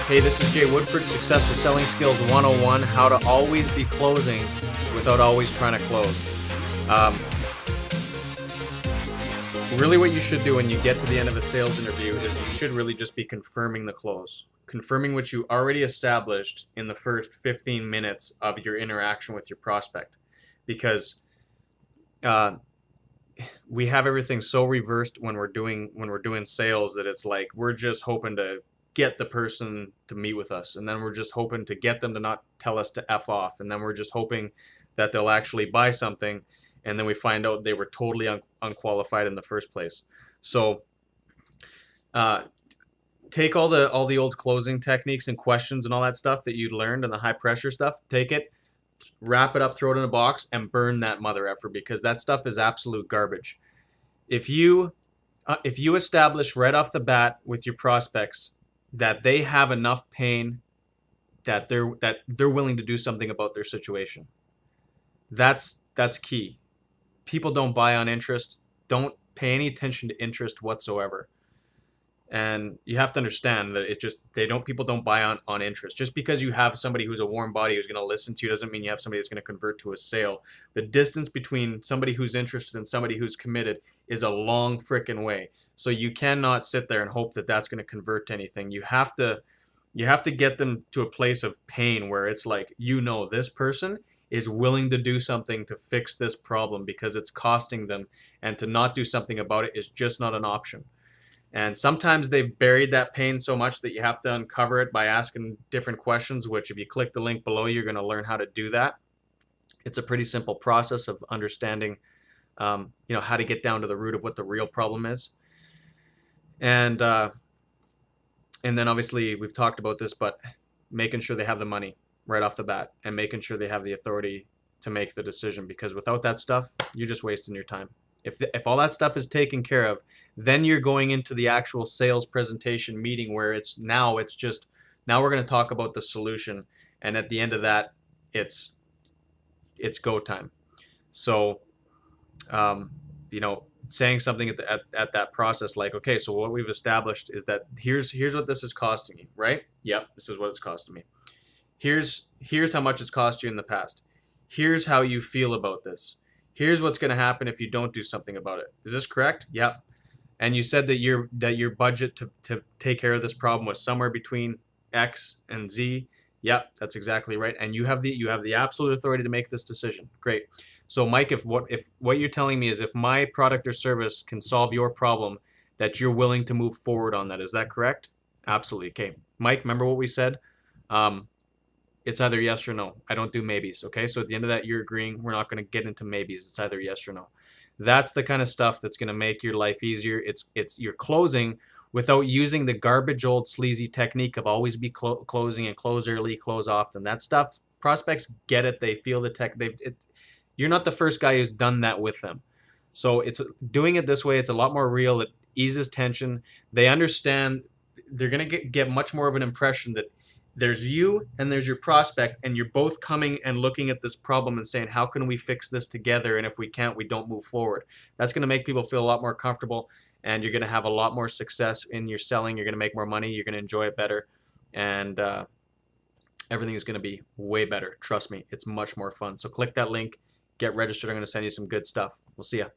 Hey, this is Jay Woodford, Successful Selling Skills 101, how to always be closing without always trying to close. Really what you should do when you get to the end of a sales interview is you should really just be confirming the close. Confirming what you already established in the first 15 minutes of your interaction with your prospect. Because we have everything so reversed when we're doing sales that it's like we're just hoping to get the person to meet with us, and then we're just hoping to get them to not tell us to F off, and then we're just hoping that they'll actually buy something, and then we find out they were totally unqualified in the first place. So take all the old closing techniques and questions and all that stuff that you learned and the high pressure stuff, take it, wrap it up, throw it in a box, and burn that mother effer, because that stuff is absolute garbage. If you establish right off the bat with your prospects that they have enough pain that they're willing to do something about their situation, that's key. People don't buy on interest. Don't pay any attention to interest whatsoever. And you have to understand that people don't buy on interest. Just because you have somebody who's a warm body who's going to listen to you doesn't mean you have somebody that's going to convert to a sale. The distance between somebody who's interested and somebody who's committed is a long frickin' way. So you cannot sit there and hope that that's going to convert to anything. You have to get them to a place of pain where it's like, this person is willing to do something to fix this problem because it's costing them, and to not do something about it is just not an option. And sometimes they've buried that pain so much that you have to uncover it by asking different questions, which if you click the link below, you're going to learn how to do that. It's a pretty simple process of understanding, how to get down to the root of what the real problem is. And then obviously we've talked about this, but making sure they have the money right off the bat and making sure they have the authority to make the decision, because without that stuff, you're just wasting your time. If all that stuff is taken care of, then you're going into the actual sales presentation meeting where now we're going to talk about the solution, and at the end of that, it's go time. So, saying something at that process like, okay, so what we've established is that here's what this is costing you, right? Yep, this is what it's costing me. Here's how much it's cost you in the past. Here's how you feel about this. Here's what's going to happen if you don't do something about it. Is this correct? Yep. And you said that your budget to take care of this problem was somewhere between X and Z. Yep, that's exactly right. And you have the absolute authority to make this decision. Great. So Mike, if what you're telling me is if my product or service can solve your problem, that you're willing to move forward on that. Is that correct? Absolutely. Okay. Mike, remember what we said? It's either yes or no. I don't do maybes, okay? So at the end of that, you're agreeing we're not going to get into maybes. It's either yes or no. That's the kind of stuff that's going to make your life easier. You're closing without using the garbage old sleazy technique of always be closing and close early, close often. That stuff, prospects get it. They feel the tech. You're not the first guy who's done that with them. So it's doing it this way. It's a lot more real. It eases tension. They understand. They're going to get much more of an impression that there's you and there's your prospect, and you're both coming and looking at this problem and saying, how can we fix this together? And if we can't, we don't move forward. That's going to make people feel a lot more comfortable, and you're going to have a lot more success in your selling. You're going to make more money. You're going to enjoy it better, and everything is going to be way better. Trust me, it's much more fun. So click that link, get registered. I'm going to send you some good stuff. We'll see ya.